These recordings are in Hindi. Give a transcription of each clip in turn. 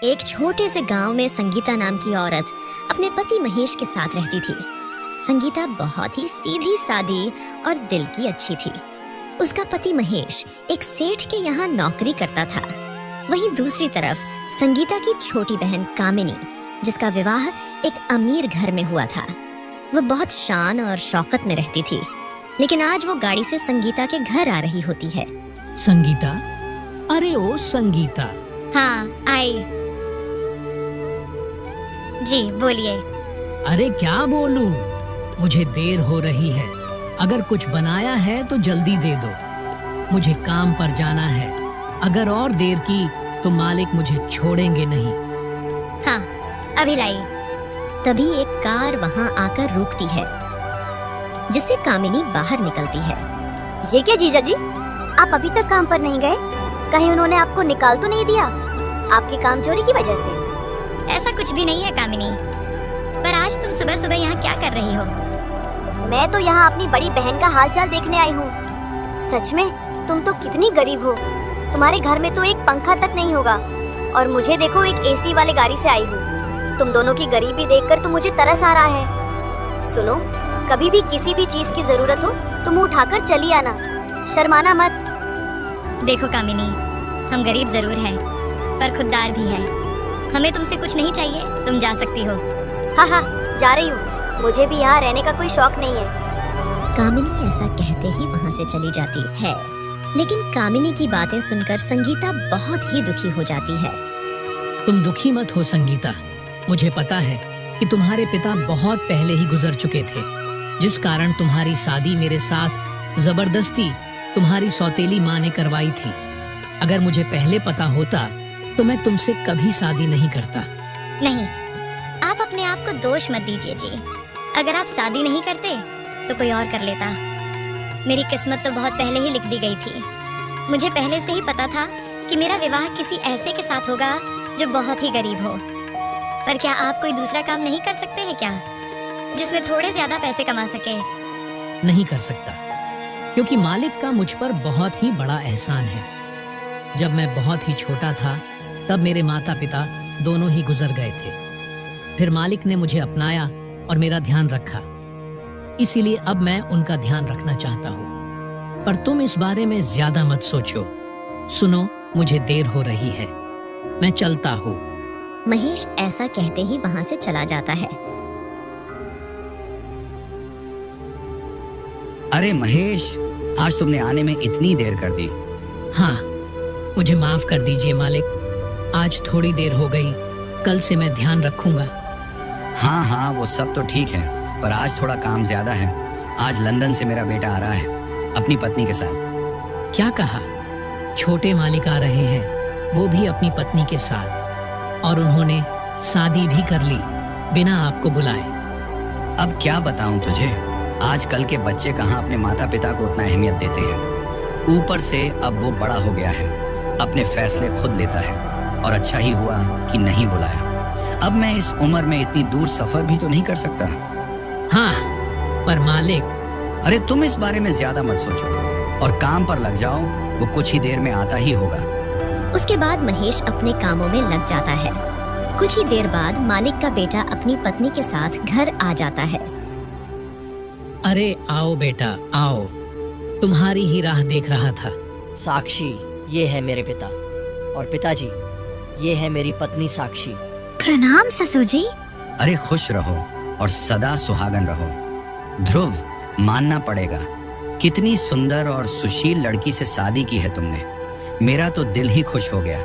एक छोटे से गांव में संगीता नाम की औरत अपने पति महेश के साथ रहती थी। संगीता बहुत ही सीधी सादी और दिल की अच्छी थी। उसका पति महेश एक सेठ के यहाँ नौकरी करता था। वहीं दूसरी तरफ संगीता की छोटी बहन कामिनी, जिसका विवाह एक अमीर घर में हुआ था, वह बहुत शान और शौकत में रहती थी। लेकिन आज वो गाड़ी से संगीता के घर आ रही होती है। संगीता, अरे ओ संगीता। हाँ, आई। जी बोलिए। अरे क्या बोलूं, मुझे देर हो रही है। अगर कुछ बनाया है तो जल्दी दे दो, मुझे काम पर जाना है। अगर और देर की तो मालिक मुझे छोड़ेंगे नहीं। हाँ, अभी लाई। तभी एक कार वहाँ आकर रुकती है, जिससे कामिनी बाहर निकलती है। ये क्या जीजा जी, आप अभी तक काम पर नहीं गए? कहीं उन्होंने आपको निकाल तो नहीं दिया आपकी काम चोरी की वजह से? ऐसा कुछ भी नहीं है कामिनी, पर आज तुम सुबह सुबह यहाँ क्या कर रही हो? मैं तो यहाँ अपनी बड़ी बहन का हालचाल देखने आई हूँ। सच में तुम तो कितनी गरीब हो। तुम्हारे घर में तो एक पंखा तक नहीं होगा, और मुझे देखो एक एसी वाले गाड़ी से आई हूँ। तुम दोनों की गरीबी देखकर तो मुझे तरस आ रहा है। सुनो, कभी भी किसी भी चीज की जरूरत हो तो मुंह उठाकर चली आना, शर्माना मत। देखो कामिनी, हम गरीब जरूर हैं, पर खुददार भी हैं। हमें तुमसे कुछ नहीं चाहिए, तुम जा सकती हो। हाँ हाँ, जा रही हूँ। मुझे भी यहाँ रहने का कोई शौक नहीं है। कामिनी ऐसा कहते ही वहाँ से चली जाती है। लेकिन कामिनी की बातें सुनकर संगीता बहुत ही दुखी हो जाती है। तुम दुखी मत हो संगीता, मुझे पता है कि तुम्हारे पिता बहुत पहले ही गुजर चुके थे, जिस कारण तुम्हारी शादी मेरे साथ जबरदस्ती तुम्हारी सौतेली माँ ने करवाई थी। अगर मुझे पहले पता होता तो मैं तुमसे कभी शादी नहीं करता। नहीं, आप अपने आप को दोष मत दीजिए जी। अगर आप शादी नहीं करते तो कोई और कर लेता। मेरी किस्मत तो बहुत पहले ही लिख दी गई थी। मुझे पहले से ही पता था कि मेरा विवाह किसी ऐसे के साथ होगा जो बहुत ही गरीब हो। पर क्या आप कोई दूसरा काम नहीं कर सकते हैं क्या, जिसमें थोड़े ज्यादा पैसे कमा सके? नहीं कर सकता, क्योंकि मालिक का मुझ पर बहुत ही बड़ा एहसान है। जब मैं बहुत ही छोटा था तब मेरे माता पिता दोनों ही गुजर गए थे। फिर मालिक ने मुझे अपनाया और मेरा ध्यान रखा, इसीलिए अब मैं उनका ध्यान रखना चाहता हूँ। पर तुम इस बारे में ज्यादा मत सोचो। सुनो, मुझे देर हो रही है, मैं चलता हूँ। महेश ऐसा कहते ही वहाँ से चला जाता है। अरे महेश, आज तुमने आने में इतनी देर कर दी। हाँ, मुझे माफ कर दीजिए मालिक, आज थोड़ी देर हो गई। कल से मैं ध्यान रखूंगा। हाँ हाँ, वो सब तो ठीक है, पर आज थोड़ा काम ज्यादा है। आज लंदन से मेरा बेटा आ रहा है अपनी पत्नी के साथ। क्या कहा? छोटे मालिक आ रहे हैं, वो भी अपनी पत्नी के साथ, और उन्होंने शादी भी कर ली बिना आपको बुलाए। अब क्या बताऊं तुझे, आजकल के बच्चे कहाँ अपने माता पिता को उतना अहमियत देते हैं। ऊपर से अब वो बड़ा हो गया है, अपने फैसले खुद लेता है, और अच्छा ही हुआ कि नहीं बुलाया। अब मैं इस उम्र में इतनी दूर सफर भी तो नहीं कर सकता। हाँ, पर मालिक। अरे तुम इस बारे में ज्यादा मत सोचो और काम पर लग जाओ, वो कुछ ही देर में आता ही होगा। उसके बाद महेश अपने कामों में लग जाता है। कुछ ही देर बाद मालिक का बेटा अपनी पत्नी के साथ घर आ जाता है। अरे आओ बेटा, आओ, तुम्हारी ही राह देख रहा था। साक्षी, ये है मेरे पिता, और पिताजी, ये है मेरी पत्नी साक्षी। प्रणाम ससुर जी। अरे खुश रहो और सदा सुहागन रहो। ध्रुव, मानना पड़ेगा, कितनी सुंदर और सुशील लड़की से शादी की है तुमने। मेरा तो दिल ही खुश हो गया।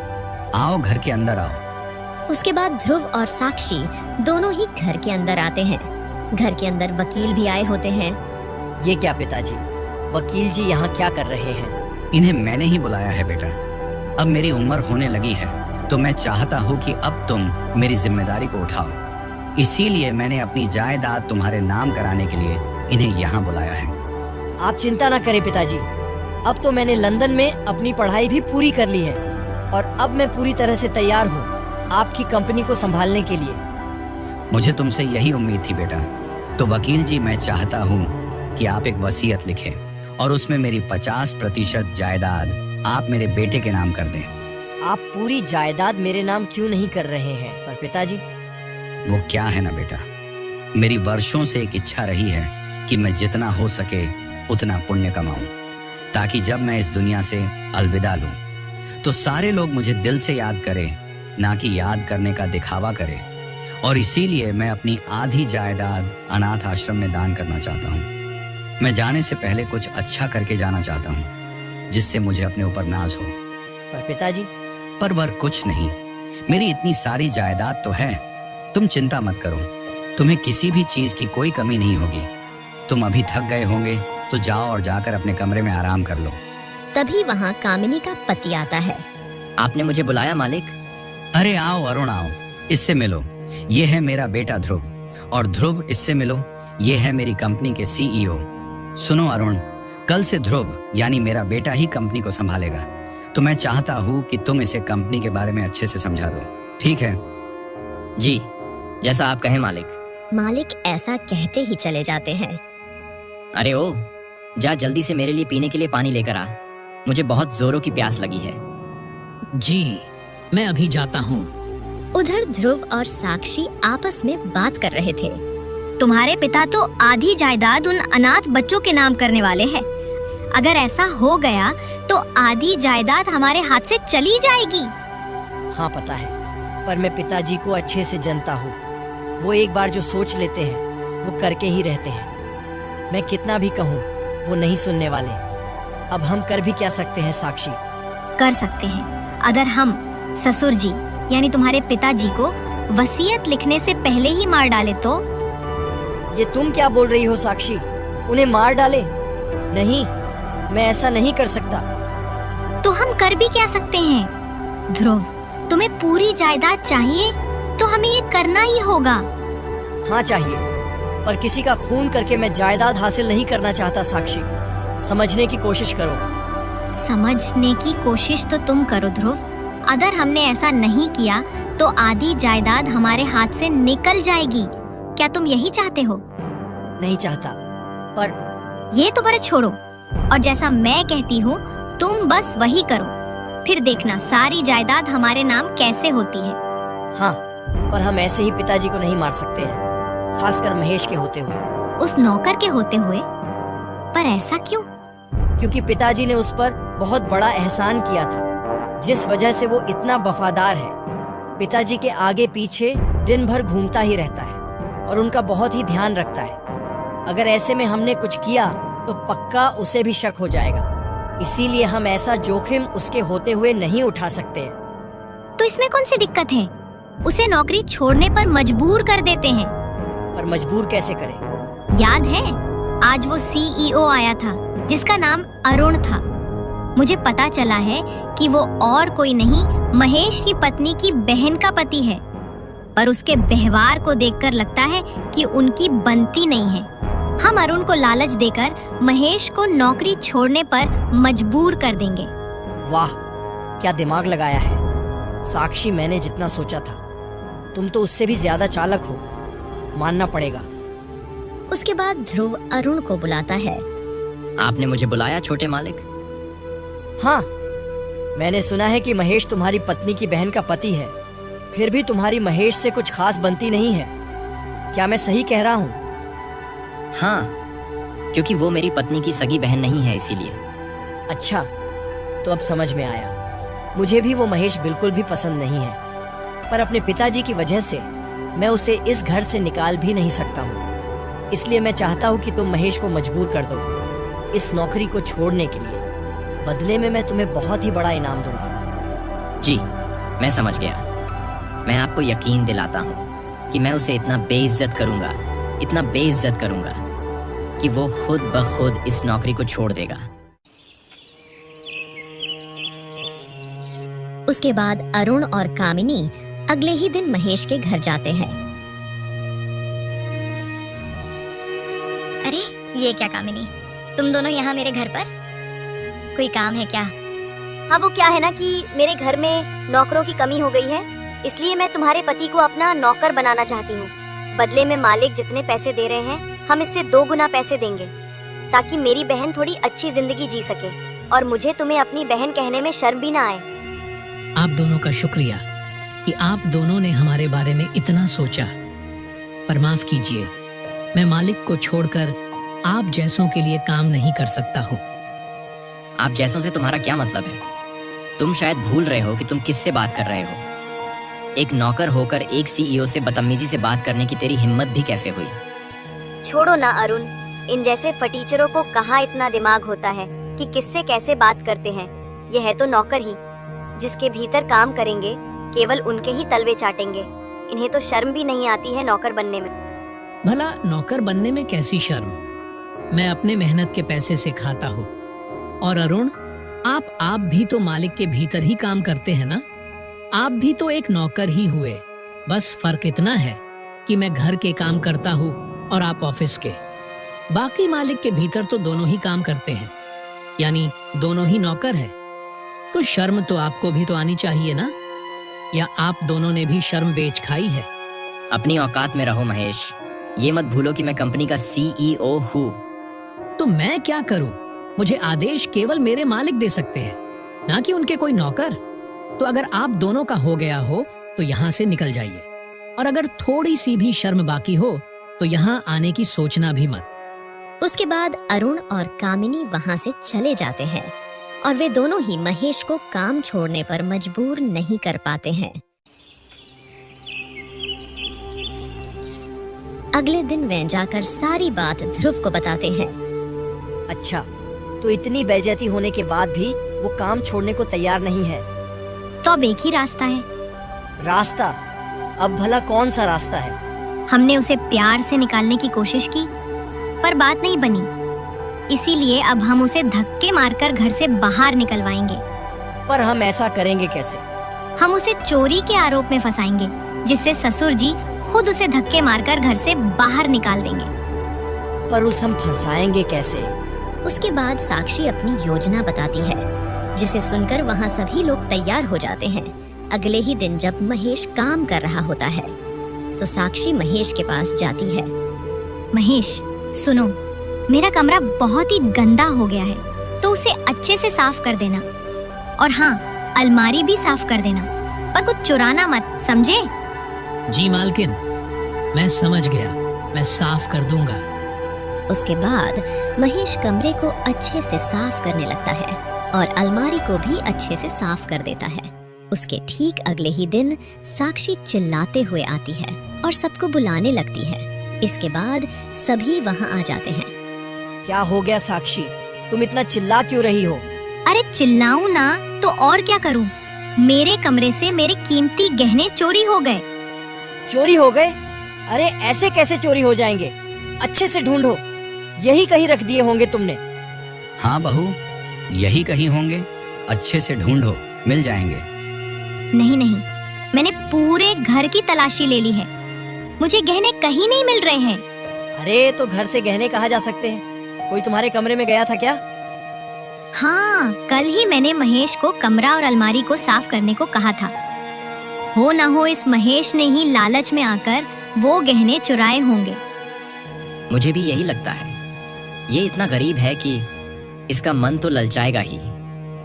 आओ, घर के अंदर आओ। उसके बाद ध्रुव और साक्षी दोनों ही घर के अंदर आते हैं। घर के अंदर वकील भी आए होते हैं। ये क्या पिताजी, वकील जी यहाँ क्या कर रहे हैं? इन्हें मैंने ही बुलाया है बेटा। अब मेरी उम्र होने लगी है तो मैं चाहता हूँ कि अब तुम मेरी जिम्मेदारी को उठाओ। इसीलिए मैंने अपनी जायदाद तुम्हारे नाम कराने के लिए इन्हें यहाँ बुलाया है। आप चिंता ना करें पिताजी, अब तो मैंने लंदन में अपनी पढ़ाई भी पूरी कर ली है, और अब मैं पूरी तरह से तैयार हूँ आपकी कंपनी को संभालने के लिए। मुझे तुमसे यही उम्मीद थी बेटा। तो वकील जी, मैं चाहता हूँ कि आप एक वसीयत लिखें और उसमें मेरी 50% जायदाद आप मेरे बेटे के नाम कर दें। आप पूरी जायदाद मेरे नाम क्यों नहीं कर रहे हैं? पर पिताजी, वो क्या है ना बेटा, मेरी वर्षों से एक इच्छा रही है कि मैं जितना हो सके उतना पुण्य कमाऊं, ताकि जब मैं इस दुनिया से अलविदा लूं तो सारे लोग मुझे दिल से याद करें, ना कि याद करने का दिखावा करें। और इसीलिए मैं अपनी आधी जायदाद अनाथ आश्रम में दान करना चाहता हूँ। मैं जाने से पहले कुछ अच्छा करके जाना चाहता हूँ, जिससे मुझे अपने ऊपर नाज हो। पर पिताजी, पर वर कुछ नहीं, मेरी इतनी सारी जायदाद तो है, तुम चिंता मत करो, तुम्हें किसी भी चीज की कोई कमी नहीं होगी। तुम अभी थक गए होंगे तो जाओ और जाकर अपने कमरे में आराम कर लो। तभी वहाँ कामिनी का पति आता है। आपने मुझे बुलाया मालिक? अरे आओ अरुण, आओ, इससे मिलो, ये है मेरा बेटा ध्रुव। और ध्रुव, इससे मिलो, ये है मेरी कंपनी के सीईओ। सुनो अरुण, कल से ध्रुव यानी मेरा बेटा ही कंपनी को संभालेगा, तो मैं चाहता हूँ कि तुम इसे कंपनी के बारे में अच्छे से समझा दो, ठीक है? जी, जैसा आप कहें मालिक। मालिक ऐसा कहते ही चले जाते हैं। अरे ओ, जा जल्दी से मेरे लिए पीने के लिए पानी लेकर आ, मुझे बहुत जोरों की प्यास लगी है। जी, मैं अभी जाता हूँ। उधर ध्रुव और साक्षी आपस में बात कर रहे थे। तुम्हारे पिता तो आधी जायदाद उन अनाथ बच्चों के नाम करने वाले हैं। अगर ऐसा हो गया तो आधी जायदाद हमारे हाथ से चली जाएगी। हाँ पता है, पर मैं पिताजी को अच्छे से जानता हूँ। वो एक बार जो सोच लेते हैं वो करके ही रहते हैं। मैं कितना भी कहूँ वो नहीं सुनने वाले। अब हम कर भी क्या सकते हैं साक्षी? कर सकते हैं, अगर हम ससुर जी यानी तुम्हारे पिताजी को वसीयत लिखने से पहले ही मार डाले तो। ये तुम क्या बोल रही हो साक्षी? उन्हें मार डाले? नहीं, मैं ऐसा नहीं कर सकता। तो हम कर भी क्या सकते हैं? ध्रुव, तुम्हें पूरी जायदाद चाहिए तो हमें ये करना ही होगा। हाँ चाहिए, पर किसी का खून करके मैं जायदाद हासिल नहीं करना चाहता साक्षी। समझने की कोशिश करो। समझने की कोशिश तो तुम करो ध्रुव। अगर हमने ऐसा नहीं किया तो आधी जायदाद हमारे हाथ से निकल जाएगी। क्या तुम यही चाहते हो? नहीं चाहता, पर ये तो बड़े छोड़ो, और जैसा मैं कहती हूँ तुम बस वही करो, फिर देखना सारी जायदाद हमारे नाम कैसे होती है। हाँ, पर हम ऐसे ही पिताजी को नहीं मार सकते हैं, खासकर महेश के होते हुए। उस नौकर के होते हुए? पर ऐसा क्यों? क्योंकि पिताजी ने उस पर बहुत बड़ा एहसान किया था, जिस वजह से वो इतना वफादार है। पिताजी के आगे पीछे दिन भर घूमता ही रहता है और उनका बहुत ही ध्यान रखता है। अगर ऐसे में हमने कुछ किया तो पक्का उसे भी शक हो जाएगा। इसीलिए हम ऐसा जोखिम उसके होते हुए नहीं उठा सकते हैं। तो इसमें कौन सी दिक्कत है? उसे नौकरी छोड़ने पर मजबूर कर देते हैं। पर मजबूर कैसे करें? याद है आज वो सीईओ आया था जिसका नाम अरुण था। मुझे पता चला है कि वो और कोई नहीं, महेश की पत्नी की बहन का पति है। पर उसके व्यवहार को देखकर लगता है कि उनकी बनती नहीं है। हम अरुण को लालच देकर महेश को नौकरी छोड़ने पर मजबूर कर देंगे। वाह, क्या दिमाग लगाया है साक्षी। मैंने जितना सोचा था, तुम तो उससे भी ज्यादा चालाक हो, मानना पड़ेगा। उसके बाद ध्रुव अरुण को बुलाता है। आपने मुझे बुलाया छोटे मालिक? हाँ, मैंने सुना है कि महेश तुम्हारी पत्नी की बहन का पति है, फिर भी तुम्हारी महेश से कुछ खास बनती नहीं है। क्या मैं सही कह रहा हूँ? हाँ, क्योंकि वो मेरी पत्नी की सगी बहन नहीं है, इसीलिए। अच्छा, तो अब समझ में आया। मुझे भी वो महेश बिल्कुल भी पसंद नहीं है, पर अपने पिताजी की वजह से मैं उसे इस घर से निकाल भी नहीं सकता हूँ। इसलिए मैं चाहता हूँ कि तुम महेश को मजबूर कर दो इस नौकरी को छोड़ने के लिए। बदले में मैं तुम्हें बहुत ही बड़ा इनाम दूंगा। जी, मैं समझ गया। मैं आपको यकीन दिलाता हूँ कि मैं उसे इतना बेइज्जत करूंगा, इतना बेइज्जत करूंगा कि वो खुद ब खुद इस नौकरी को छोड़ देगा। उसके बाद अरुण और कामिनी अगले ही दिन महेश के घर जाते हैं। अरे ये क्या कामिनी, तुम दोनों यहाँ मेरे घर पर? कोई काम है क्या? हाँ, वो क्या है ना कि मेरे घर में नौकरों की कमी हो गई है, इसलिए मैं तुम्हारे पति को अपना नौकर बनाना चाहती हूँ। बदले में मालिक जितने पैसे दे रहे हैं, हम इससे 2 गुना पैसे देंगे, ताकि मेरी बहन थोड़ी अच्छी जिंदगी जी सके और मुझे तुम्हें अपनी बहन कहने में शर्म भी ना आए। आप दोनों का शुक्रिया कि आप दोनों ने हमारे बारे में इतना सोचा। पर माफ कीजिए, मैं मालिक को छोड़कर आप जैसों के लिए काम नहीं कर सकता हूँ। आप जैसों से तुम्हारा क्या मतलब है? तुम शायद भूल रहे हो कि तुम किससे बात कर रहे हो। एक नौकर होकर एक सीईओ से बदतमीजी से बात करने की तेरी हिम्मत भी कैसे हुई? छोड़ो ना अरुण, इन जैसे फटीचरों को कहाँ इतना दिमाग होता है कि किससे कैसे बात करते हैं। यह है तो नौकर ही, जिसके भीतर काम करेंगे केवल उनके ही तलवे चाटेंगे। इन्हें तो शर्म भी नहीं आती है नौकर बनने में। भला नौकर बनने में कैसी शर्म? मैं अपने मेहनत के पैसे से खाता हूँ। और अरुण, आप भी तो मालिक के भीतर ही काम करते हैं ना? आप भी तो एक नौकर ही हुए। बस फर्क इतना है कि मैं घर के काम करता हूँ और आप ऑफिस के। बाकी मालिक के भीतर तो दोनों ही काम करते हैं, यानी दोनों ही नौकर हैं। तो शर्म तो आपको भी तो आनी चाहिए ना? या आप दोनों ने भी शर्म बेच खाई है? अपनी औकात में रहो महेश। ये मत भूलो कि मैं कंपनी का सीईओ हूँ। तो मैं क्या करूँ? मुझे आदेश केवल मेरे मालिक दे सकते हैं, ना कि उनके कोई नौकर। तो अगर आप दोनों का हो गया हो तो यहाँ से निकल जाइए, और अगर थोड़ी सी भी शर्म बाकी हो तो यहाँ आने की सोचना भी मत। उसके बाद अरुण और कामिनी वहां से चले जाते हैं और वे दोनों ही महेश को काम छोड़ने पर मजबूर नहीं कर पाते हैं। अगले दिन वे जाकर सारी बात ध्रुव को बताते हैं। अच्छा, तो इतनी बेइज्जती होने के बाद भी वो काम छोड़ने को तैयार नहीं है। तो अब एक ही रास्ता है। रास्ता? अब भला कौन सा रास्ता है? हमने उसे प्यार से निकालने की कोशिश की, पर बात नहीं बनी। इसीलिए अब हम उसे धक्के मारकर घर से बाहर निकलवाएंगे। पर हम ऐसा करेंगे कैसे? हम उसे चोरी के आरोप में फंसाएंगे, जिससे ससुर जी खुद उसे धक्के मारकर घर से बाहर निकाल देंगे। पर उस हम फंसाएंगे कैसे? उसके बाद साक्षी अपनी योजना बताती है, जिसे सुनकर वहाँ सभी लोग तैयार हो जाते हैं। अगले ही दिन जब महेश काम कर रहा होता है तो साक्षी महेश के पास जाती है। महेश, सुनो, मेरा कमरा बहुत ही गंदा हो गया है, तो उसे अच्छे से साफ कर देना। और हाँ, अलमारी भी साफ कर देना, पर कुछ चुराना मत, समझे? जी मालकिन, मैं समझ गया, मैं साफ कर दूंगा। उसके बाद महेश कमरे को अच्छे से साफ करने लगता है और अलमारी को भी अच्छे से साफ कर देता है। उसके ठीक अगले ही दिन साक्षी चिल्लाते हुए आती है और सबको बुलाने लगती है। इसके बाद सभी वहाँ आ जाते हैं। क्या हो गया साक्षी, तुम इतना चिल्ला क्यों रही हो? अरे चिल्लाऊं ना तो और क्या करूं? मेरे कमरे से मेरे कीमती गहने चोरी हो गए। चोरी हो गए? अरे ऐसे कैसे चोरी हो जाएंगे? अच्छे से ढूंढो, यही कहीं रख दिए होंगे तुमने। हाँ बहू, यही कहीं होंगे। अच्छे से ढूंढो, मिल जाएंगे। नहीं नहीं, मैंने पूरे घर की तलाशी ले ली है, मुझे गहने कहीं नहीं मिल रहे हैं। अरे तो घर से गहने कहाँ जा सकते हैं? कोई तुम्हारे कमरे में गया था क्या? हाँ, कल ही मैंने महेश को कमरा और अलमारी को साफ करने को कहा था। हो ना हो इस महेश ने ही लालच में आकर वो गहने चुराए होंगे। मुझे भी यही लगता है। ये इतना गरीब है कि इसका मन तो ललचाएगा ही।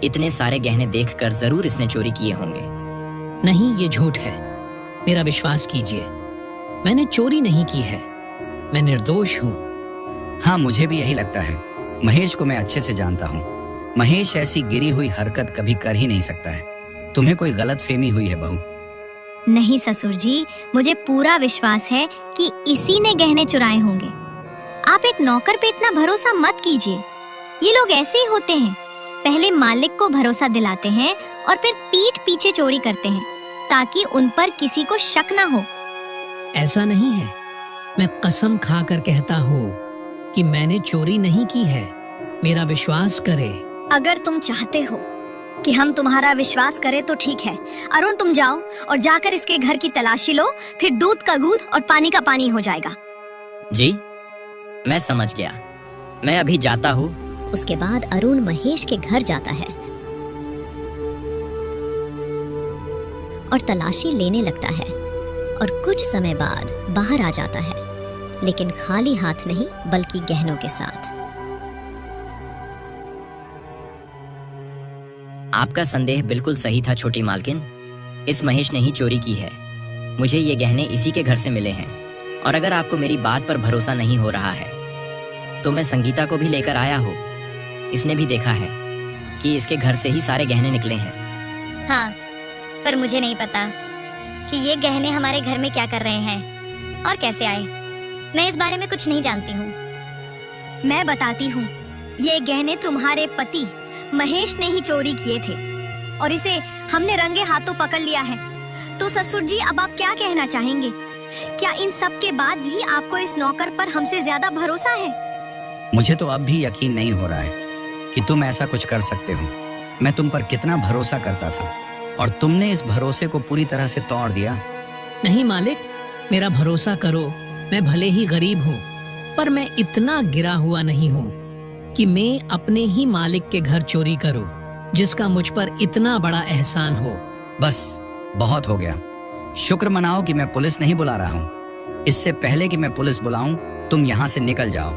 इतने सारे गहने देखकर जरूर इसने चोरी किए होंगे। नहीं, ये झूठ है, मेरा विश्वास कीजिए। मैंने चोरी नहीं की है, मैं निर्दोष हूँ। हाँ, मुझे भी यही लगता है। महेश को मैं अच्छे से जानता हूँ। महेश ऐसी गिरी हुई हरकत कभी कर ही नहीं सकता है। तुम्हें कोई गलतफहमी हुई है बहू। नहीं ससुर जी, मुझे पूरा विश्वास है कि इसी ने गहने चुराए होंगे। आप एक नौकर पे इतना भरोसा मत कीजिए। ये लोग ऐसे ही होते हैं, पहले मालिक को भरोसा दिलाते हैं और फिर पीठ पीछे चोरी करते हैं ताकि उन पर किसी को शक ना हो। ऐसा नहीं है, मैं कसम खाकर कहता हूँ कि मैंने चोरी नहीं की है। मेरा विश्वास करे। अगर तुम चाहते हो कि हम तुम्हारा विश्वास करें तो ठीक है। अरुण, तुम जाओ और जाकर इसके घर की तलाशी लो, फिर दूध का दूध और पानी का पानी हो जाएगा। जी, मैं समझ गया, मैं अभी जाता हूँ। उसके बाद अरुण महेश के घर जाता है और तलाशी लेने लगता है और कुछ समय बाद बाहर आ जाता है, लेकिन खाली हाथ नहीं बल्कि गहनों के साथ। आपका संदेह बिल्कुल सही था छोटी मालकिन। इस महेश ने ही चोरी की है। मुझे ये गहने इसी के घर से मिले हैं। और अगर आपको मेरी बात पर भरोसा नहीं हो रहा है तो मैं संगीता को भी लेकर आया हूँ। इसने भी देखा है कि इसके घर से ही सारे गहने निकले हैं। हाँ, पर मुझे नहीं पता कि ये गहने हमारे घर में क्या कर रहे हैं और कैसे आए। मैं इस बारे में कुछ नहीं जानती हूँ। मैं बताती हूँ, ये गहने तुम्हारे पति महेश ने ही चोरी किए थे और इसे हमने रंगे हाथों पकड़ लिया है। तो ससुर जी, अब आप क्या कहना चाहेंगे? क्या इन सब के बाद भी आपको इस नौकर पर हमसे ज्यादा भरोसा है? मुझे तो अब भी यकीन नहीं हो रहा है कि तुम ऐसा कुछ कर सकते हो। मैं तुम पर कितना भरोसा करता था और तुमने इस भरोसे को पूरी तरह से तोड़ दिया। नहीं मालिक, मेरा भरोसा करो। मैं भले ही गरीब हूँ, पर मैं इतना गिरा हुआ नहीं हूँ कि मैं अपने ही मालिक के घर चोरी करूँ, जिसका मुझ पर इतना बड़ा एहसान हो। बस बहुत हो गया। शुक्र मनाओ कि मैं पुलिस नहीं बुला रहा हूँ। इससे पहले कि मैं पुलिस बुलाऊं, तुम यहाँ से निकल जाओ,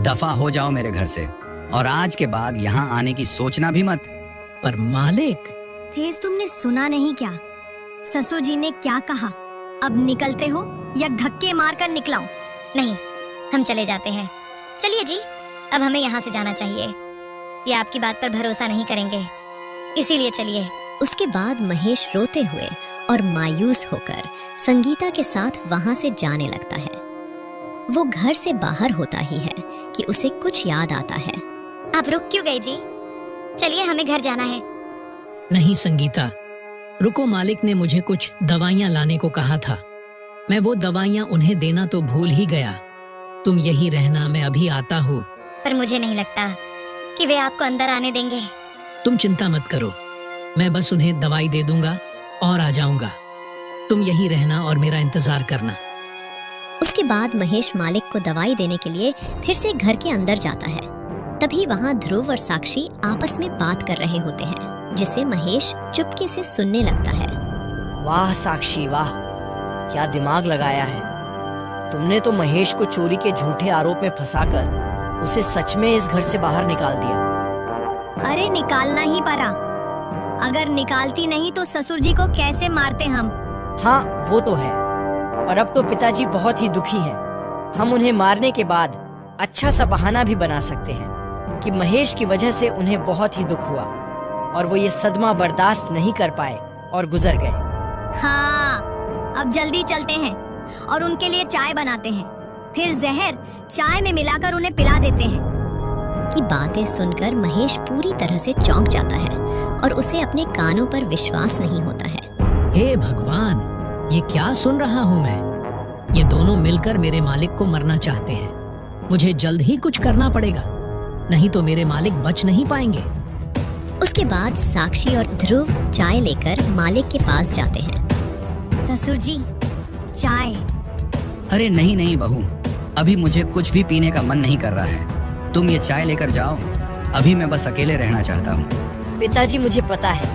दफा हो जाओ मेरे घर से, और आज के बाद यहाँ आने की सोचना भी मत। पर मालिक, तेज, तुमने सुना नहीं क्या? ससुर जी ने क्या कहा? अब निकलते हो या धक्के मारकर निकलाऊं? नहीं, हम चले जाते हैं। चलिए जी, अब हमें यहाँ से जाना चाहिए। ये आपकी बात पर भरोसा नहीं करेंगे, इसीलिए चलिए। उसके बाद महेश रोते हुए और मायूस होकर संगीता के साथ वहां से जाने लगता है। वो घर से बाहर होता ही है कि उसे कुछ याद आता है। आप रुक क्यों गए जी? चलिए, हमें घर जाना है। नहीं संगीता, रुको। मालिक ने मुझे कुछ दवाइयाँ लाने को कहा था। मैं वो दवाइयाँ उन्हें देना तो भूल ही गया। तुम यही रहना, मैं अभी आता हूँ। पर मुझे नहीं लगता कि वे आपको अंदर आने देंगे। तुम चिंता मत करो, मैं बस उन्हें दवाई दे दूंगा और आ जाऊंगा। तुम यही रहना और मेरा इंतजार करना। उसके बाद महेश मालिक को दवाई देने के लिए फिर से घर के अंदर जाता है। तभी वहाँ ध्रुव और साक्षी आपस में बात कर रहे होते हैं, जिसे महेश चुपके से सुनने लगता है। वाह साक्षी वाह, क्या दिमाग लगाया है। तुमने तो महेश को चोरी के झूठे आरोप में फंसाकर उसे सच में इस घर से बाहर निकाल दिया। अरे निकालना ही पड़ा। अगर निकालती नहीं तो ससुर जी को कैसे मारते हम? हाँ वो तो है, और अब तो पिताजी बहुत ही दुखी हैं। हम उन्हें मारने के बाद अच्छा सा बहाना भी बना सकते हैं कि महेश की वजह से उन्हें बहुत ही दुख हुआ और वो ये सदमा बर्दाश्त नहीं कर पाए और गुजर गए। हाँ, अब जल्दी चलते हैं और उनके लिए चाय बनाते हैं, फिर जहर चाय में मिलाकर उन्हें पिला देते हैं। की बातें सुनकर महेश पूरी तरह से चौंक जाता है और उसे अपने कानों पर विश्वास नहीं होता है। हे भगवान, ये क्या सुन रहा हूँ मैं? ये दोनों मिलकर मेरे मालिक को मरना चाहते हैं। मुझे जल्द ही कुछ करना पड़ेगा, नहीं तो मेरे मालिक बच नहीं पाएंगे। उसके बाद साक्षी और ध्रुव चाय लेकर मालिक के पास जाते हैं। ससुर जी, चाय। अरे नहीं नहीं बहू, अभी मुझे कुछ भी पीने का मन नहीं कर रहा है। तुम ये चाय लेकर जाओ, अभी मैं बस अकेले रहना चाहता हूँ। पिताजी मुझे पता है,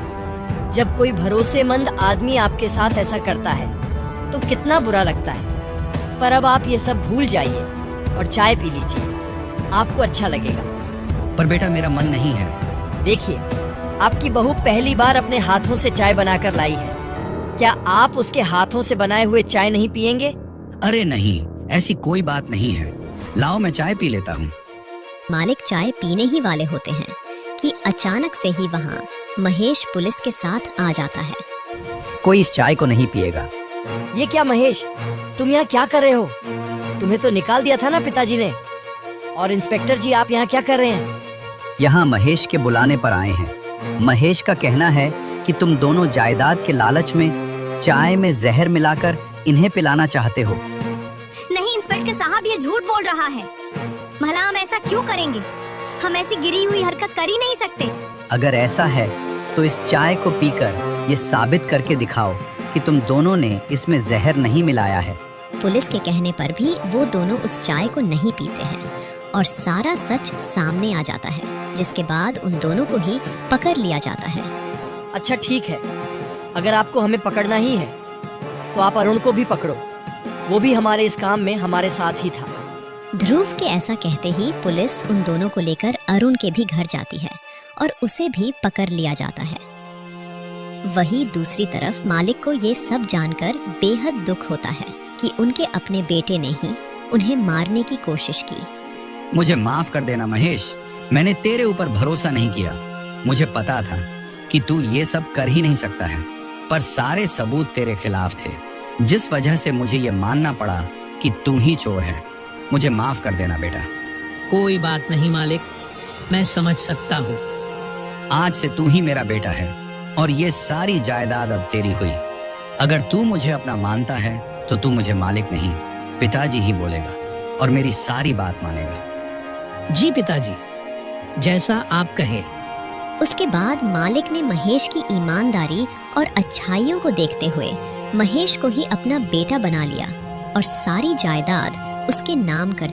जब कोई भरोसेमंद आदमी आपके साथ ऐसा करता है तो कितना बुरा लगता है। पर अब आप ये सब भूल जाइए और चाय पी लीजिए, आपको अच्छा लगेगा। पर बेटा मेरा मन नहीं है। देखिए, आपकी बहू पहली बार अपने हाथों से चाय बनाकर लाई है। क्या आप उसके हाथों से बनाए हुए चाय नहीं पिएंगे? अरे नहीं, ऐसी कोई बात नहीं है। लाओ मैं चाय पी लेता हूँ। मालिक चाय पीने ही वाले होते हैं कि अचानक से ही वहाँ महेश पुलिस के साथ आ जाता है। कोई इस चाय को नहीं पिएगा। ये क्या महेश, तुम यहाँ क्या कर रहे हो? तुम्हें तो निकाल दिया था ना पिताजी ने। और इंस्पेक्टर जी, आप यहाँ क्या कर रहे हैं? यहाँ महेश के बुलाने पर आए हैं। महेश का कहना है कि तुम दोनों जायदाद के लालच में चाय में जहर मिलाकर इन्हें पिलाना चाहते हो। नहीं इंस्पेक्टर साहब, ये झूठ बोल रहा है। भला हम ऐसा क्यों करेंगे? हम ऐसी गिरी हुई हरकत कर ही नहीं सकते। अगर ऐसा है तो इस चाय को पीकर ये साबित करके दिखाओ कि तुम दोनों ने इसमें जहर नहीं मिलाया है। पुलिस के कहने पर भी वो दोनों उस चाय को नहीं पीते हैं और सारा सच सामने आ जाता है, जिसके बाद उन दोनों को ही पकड़ लिया जाता है। अच्छा ठीक है, अगर आपको हमें पकड़ना ही है तो आप अरुण को भी पकड़ो। वो भी हमारे इस काम में हमारे साथ ही था। ध्रुव के ऐसा कहते ही पुलिस उन दोनों को लेकर अरुण के भी घर जाती है और उसे भी पकड़ लिया जाता है। वहीं दूसरी तरफ मालिक को ये सब जानकर बेहद दुख होता है कि उनके अपने बेटे ने ही उन्हें मारने की कोशिश की। मुझे माफ कर देना महेश, मैंने तेरे ऊपर भरोसा नहीं किया। मुझे पता था कि तू ये सब कर ही नहीं सकता है, पर सारे सबूत तेरे खिलाफ थे, जिस वजह से मुझे ये मानना पड़ा कि तू ही चोर है। मुझे माफ कर देना बेटा। कोई बात नहीं मालिक, मैं समझ सकता हूँ। आज से तू ही मेरा बेटा है और ये सारी जायदाद अब तेरी हुई। अगर तू मुझे अपना मानता है तो तू मुझे मालिक नहीं, पिताजी ही बोलेगा और मेरी सारी बात मानेगा। जी पिताजी, जैसा आप कहे। उसके बाद मालिक ने महेश की ईमानदारी और अच्छाइयों को देखते हुए महेश को ही अपना बेटा बना लिया और सारी जायदाद उसके नाम कर